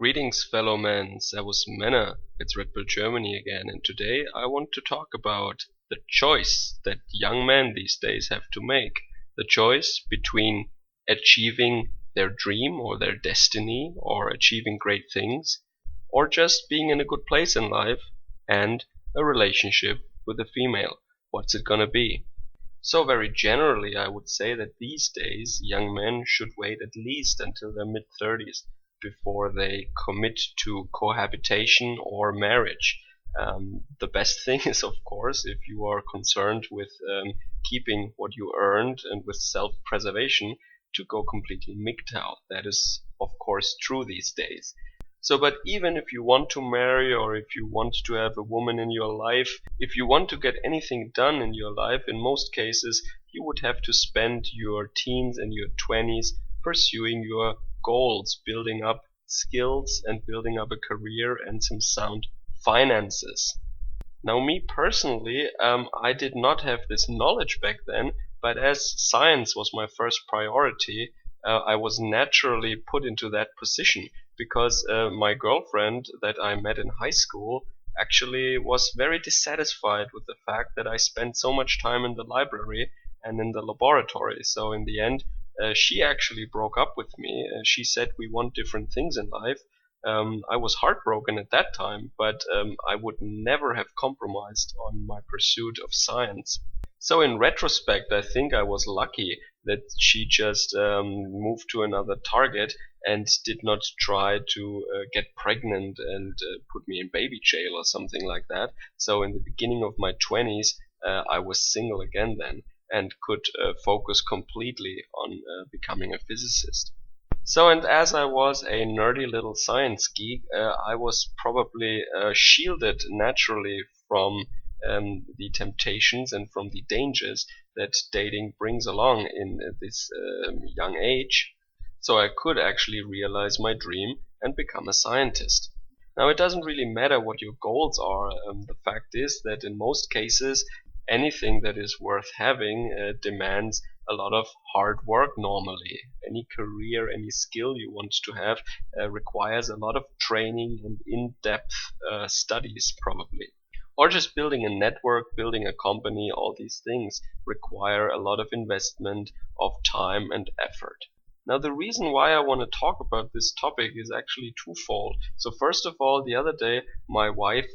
Greetings, fellow men. Servus Männer. It's Red Bull Germany again, and today I want to talk about the choice that young men these days have to make. The choice between achieving their dream or their destiny or achieving great things, or just being in a good place in life and a relationship with a female. What's it gonna be? So very generally, I would say that these days young men should wait at least until their mid-30s before they commit to cohabitation or marriage. The best thing is, of course, if you are concerned with keeping what you earned and with self-preservation, to go completely MGTOW. That is, of course, true these days. So, but even if you want to marry or if you want to have a woman in your life, if you want to get anything done in your life, in most cases, you would have to spend your teens and your 20s pursuing your goals, building up skills and building up a career and some sound finances. Now, me personally, I did not have this knowledge back then, but as science was my first priority, I was naturally put into that position because my girlfriend that I met in high school actually was very dissatisfied with the fact that I spent so much time in the library and in the laboratory. So in the end, she actually broke up with me. She said we want different things in life. I was heartbroken at that time, but I would never have compromised on my pursuit of science. So in retrospect, I think I was lucky that she just moved to another target and did not try to get pregnant and put me in baby jail or something like that. So in the beginning of my 20s, I was single again then and could focus completely on becoming a physicist. So, and as I was a nerdy little science geek, I was probably shielded naturally from the temptations and from the dangers that dating brings along in this young age. So I could actually realize my dream and become a scientist. Now, it doesn't really matter what your goals are. The fact is that in most cases, anything that is worth having demands a lot of hard work normally. Any career, any skill you want to have requires a lot of training and in-depth studies probably. Or just building a network, building a company, all these things require a lot of investment of time and effort. Now, the reason why I want to talk about this topic is actually twofold. So first of all, the other day my wife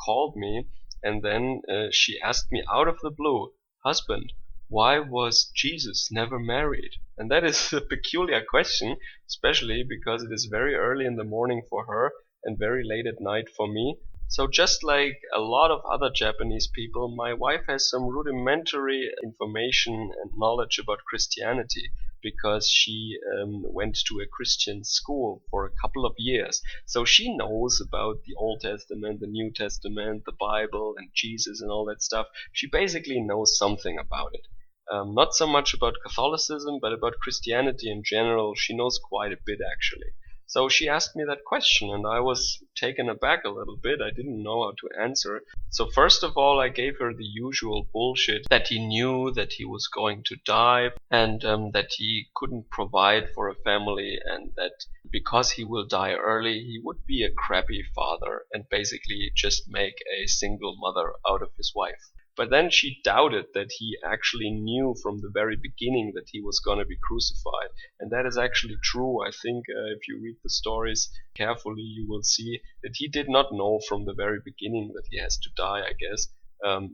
called me and then she asked me out of the blue, "Husband, why was Jesus never married?" And that is a peculiar question, especially because it is very early in the morning for her and very late at night for me. So just like a lot of other Japanese people, my wife has some rudimentary information and knowledge about Christianity because she went to a Christian school for a couple of years. So she knows about the Old Testament, the New Testament, the Bible and Jesus and all that stuff. She basically knows something about it. Not so much about Catholicism, but about Christianity in general. She knows quite a bit actually. So she asked me that question and I was taken aback a little bit. I didn't know how to answer. So first of all, I gave her the usual bullshit that he knew that he was going to die and that he couldn't provide for a family and that because he will die early, he would be a crappy father and basically just make a single mother out of his wife. But then she doubted that he actually knew from the very beginning that he was going to be crucified. And that is actually true. I think if you read the stories carefully, you will see that he did not know from the very beginning that he has to die, I guess.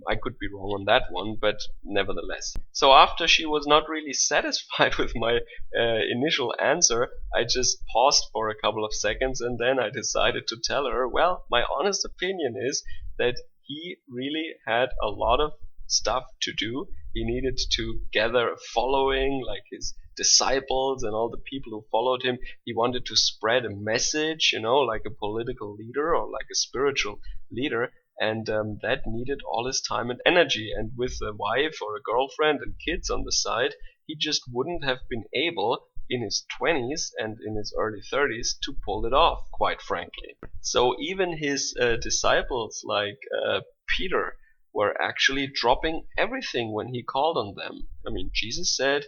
I could be wrong on that one, but nevertheless. So after she was not really satisfied with my initial answer, I just paused for a couple of seconds and then I decided to tell her, well, my honest opinion is that he really had a lot of stuff to do. He needed to gather a following, like his disciples and all the people who followed him. He wanted to spread a message, like a political leader or like a spiritual leader. And that needed all his time and energy. And with a wife or a girlfriend and kids on the side, he just wouldn't have been able in his 20s and in his early 30s to pull it off, quite frankly. So even his disciples like Peter were actually dropping everything when he called on them. I mean, Jesus said,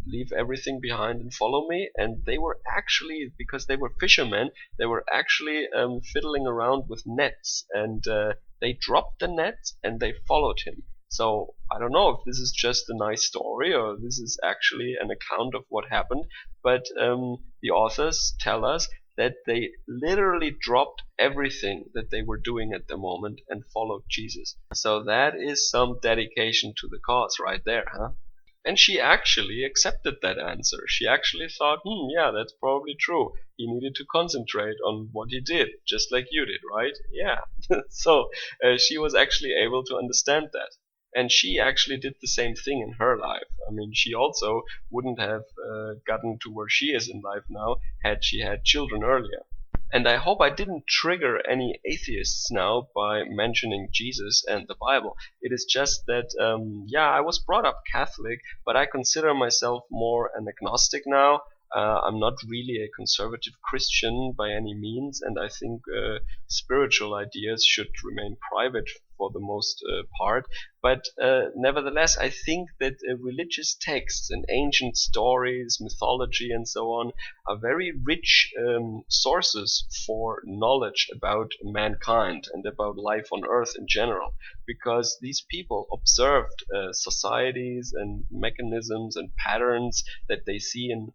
leave everything behind and follow me. And they were actually, because they were fishermen, they were actually fiddling around with nets, and they dropped the nets and they followed him. So I don't know if this is just a nice story or this is actually an account of what happened, but the authors tell us that they literally dropped everything that they were doing at the moment and followed Jesus. So that is some dedication to the cause right there, huh? And she actually accepted that answer. She actually thought, yeah, that's probably true. He needed to concentrate on what he did, just like you did, right? Yeah. So she was actually able to understand that. And she actually did the same thing in her life. I mean, she also wouldn't have gotten to where she is in life now had she had children earlier. And I hope I didn't trigger any atheists now by mentioning Jesus and the Bible. It is just that, yeah, I was brought up Catholic, but I consider myself more an agnostic now. I'm not really a conservative Christian by any means, and I think spiritual ideas should remain private for the most part. But nevertheless, I think that religious texts and ancient stories, mythology, and so on are very rich sources for knowledge about mankind and about life on Earth in general, because these people observed societies and mechanisms and patterns that they see in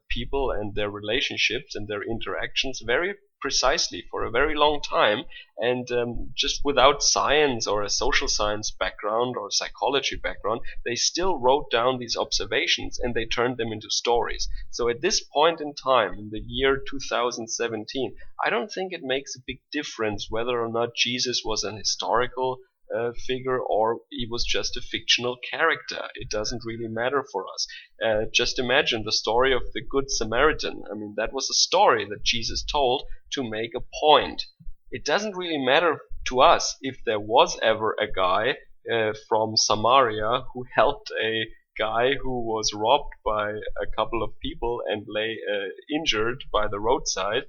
people and their relationships and their interactions very precisely for a very long time, and just without science or a social science background or psychology background, they still wrote down these observations and they turned them into stories. So at this point in time, in the year 2017, I don't think it makes a big difference whether or not Jesus was an historical figure or he was just a fictional character. It doesn't really matter for us. Just imagine the story of the Good Samaritan. I mean, that was a story that Jesus told to make a point. It doesn't really matter to us if there was ever a guy from Samaria who helped a guy who was robbed by a couple of people and lay injured by the roadside,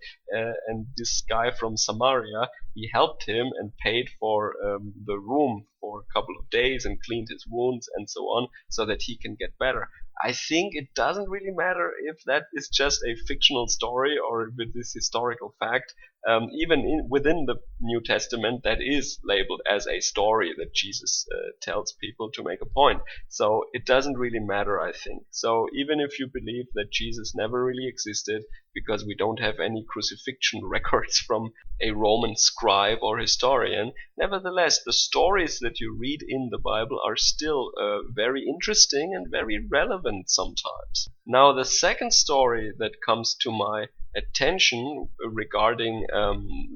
and this guy from Samaria, he helped him and paid for the room for a couple of days and cleaned his wounds and so on so that he can get better. I think it doesn't really matter if that is just a fictional story or if it is historical fact. Even within the New Testament, that is labeled as a story that Jesus tells people to make a point. So it doesn't really matter, I think. So even if you believe that Jesus never really existed, because we don't have any crucifixion records from a Roman scribe or historian, nevertheless, the stories that you read in the Bible are still very interesting and very relevant sometimes. Now, the second story that comes to my attention regarding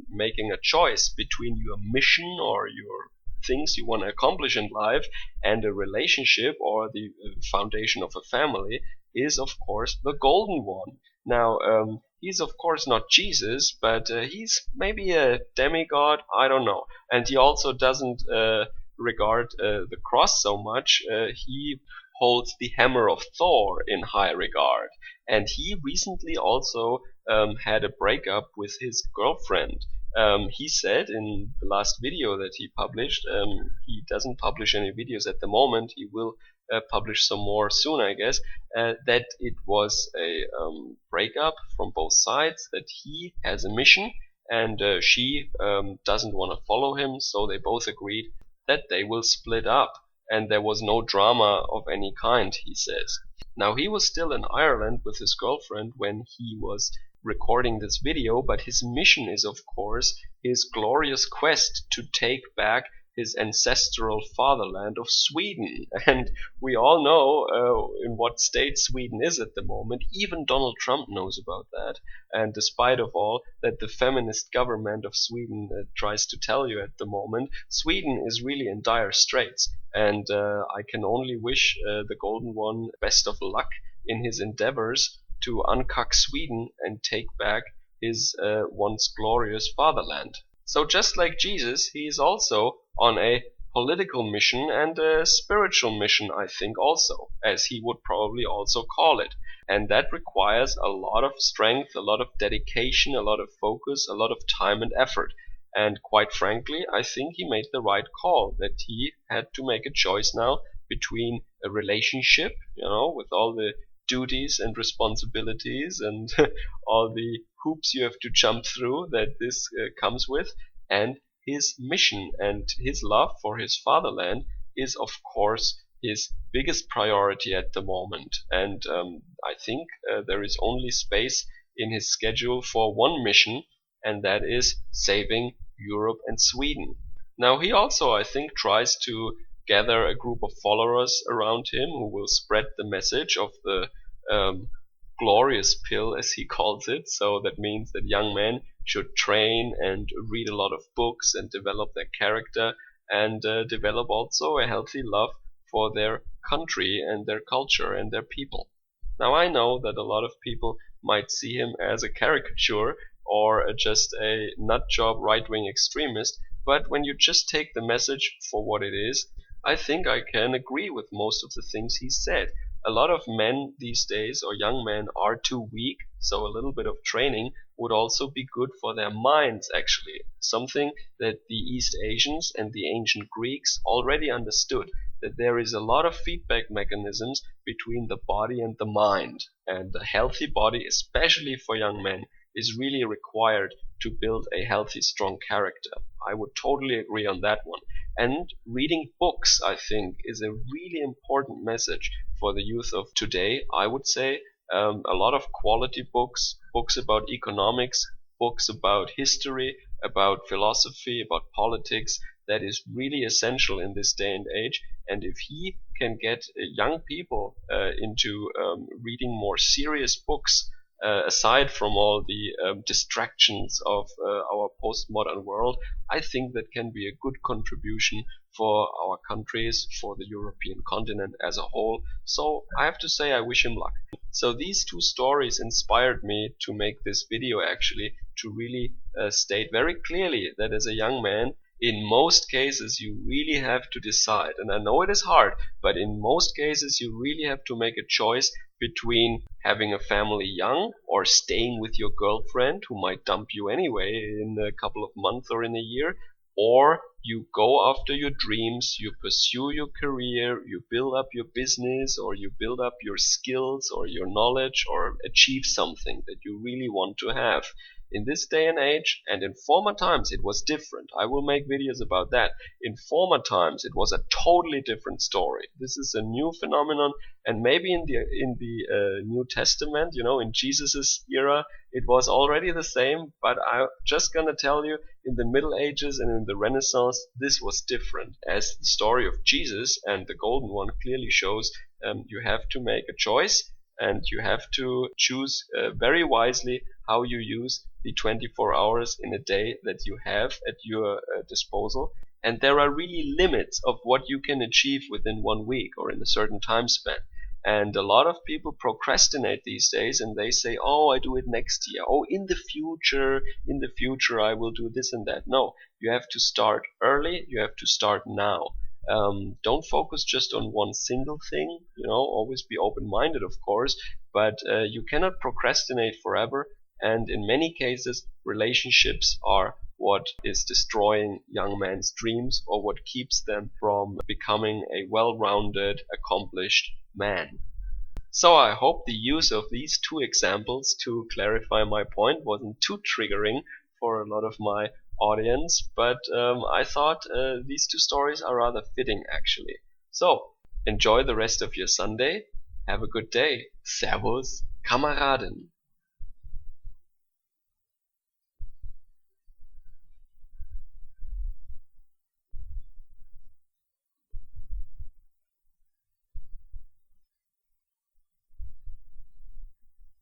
making a choice between your mission or your things you want to accomplish in life and a relationship or the foundation of a family is, of course, the golden one. Now, he's of course not Jesus, but he's maybe a demigod, I don't know. And he also doesn't regard the cross so much. He holds the hammer of Thor in high regard. And he recently also had a breakup with his girlfriend. He said in the last video that he published, he doesn't publish any videos at the moment, he will publish some more soon, I guess, that it was a breakup from both sides, that he has a mission and she doesn't want to follow him, so they both agreed that they will split up. And there was no drama of any kind, he says. Now, he was still in Ireland with his girlfriend when he was recording this video, but his mission is, of course, his glorious quest to take back his ancestral fatherland of Sweden. And we all know in what state Sweden is at the moment. Even Donald Trump knows about that. And despite of all that the feminist government of Sweden tries to tell you at the moment, Sweden is really in dire straits. And I can only wish the Golden One best of luck in his endeavors to uncuck Sweden and take back his once glorious fatherland. So just like Jesus, he is also on a political mission and a spiritual mission, I think also, as he would probably also call it. And that requires a lot of strength, a lot of dedication, a lot of focus, a lot of time and effort. And quite frankly, I think he made the right call, that he had to make a choice now between a relationship, with all the duties and responsibilities and all the hoops you have to jump through that this comes with, and his mission and his love for his fatherland is, of course, his biggest priority at the moment. And I think there is only space in his schedule for one mission, and that is saving Europe and Sweden. Now, he also, I think, tries to gather a group of followers around him who will spread the message of the glorious pill, as he calls it. So that means that young men should train and read a lot of books and develop their character and develop also a healthy love for their country and their culture and their people. Now, I know that a lot of people might see him as a caricature or just a nutjob right-wing extremist, but when you just take the message for what it is, I think I can agree with most of the things he said. A lot of men these days, or young men, are too weak, so a little bit of training would also be good for their minds, actually. Something that the East Asians and the ancient Greeks already understood, that there is a lot of feedback mechanisms between the body and the mind. And a healthy body, especially for young men, is really required to build a healthy, strong character. I would totally agree on that one. And reading books, I think, is a really important message for the youth of today. I would say a lot of quality books, books about economics, books about history, about philosophy, about politics, that is really essential in this day and age. And if he can get young people into reading more serious books, aside from all the distractions of our postmodern world, I think that can be a good contribution for our countries, for the European continent as a whole. So I have to say I wish him luck. So these two stories inspired me to make this video, actually, to really state very clearly that as a young man, in most cases you really have to decide, and I know it is hard, but in most cases you really have to make a choice between having a family young or staying with your girlfriend who might dump you anyway in a couple of months or in a year, or you go after your dreams, you pursue your career, you build up your business, or you build up your skills or your knowledge, or achieve something that you really want to have. In this day and age, and in former times, it was different. I will make videos about that. In former times, it was a totally different story. This is a new phenomenon, and maybe in the New Testament, in Jesus's era, it was already the same. But I'm just gonna tell you, in the Middle Ages and in the Renaissance, this was different. As the story of Jesus and the Golden One clearly shows, you have to make a choice, and you have to choose very wisely how you use the 24 hours in a day that you have at your disposal. And there are really limits of what you can achieve within 1 week or in a certain time span. And a lot of people procrastinate these days, and they say, oh, I do it next year. Oh, in the future I will do this and that. No, you have to start early. You have to start now. Don't focus just on one single thing, always be open-minded, of course, but you cannot procrastinate forever. And in many cases, relationships are what is destroying young men's dreams, or what keeps them from becoming a well-rounded, accomplished man. So I hope the use of these two examples to clarify my point wasn't too triggering for a lot of my audience, but I thought these two stories are rather fitting, actually. So enjoy the rest of your Sunday. Have a good day. Servus, Kameraden.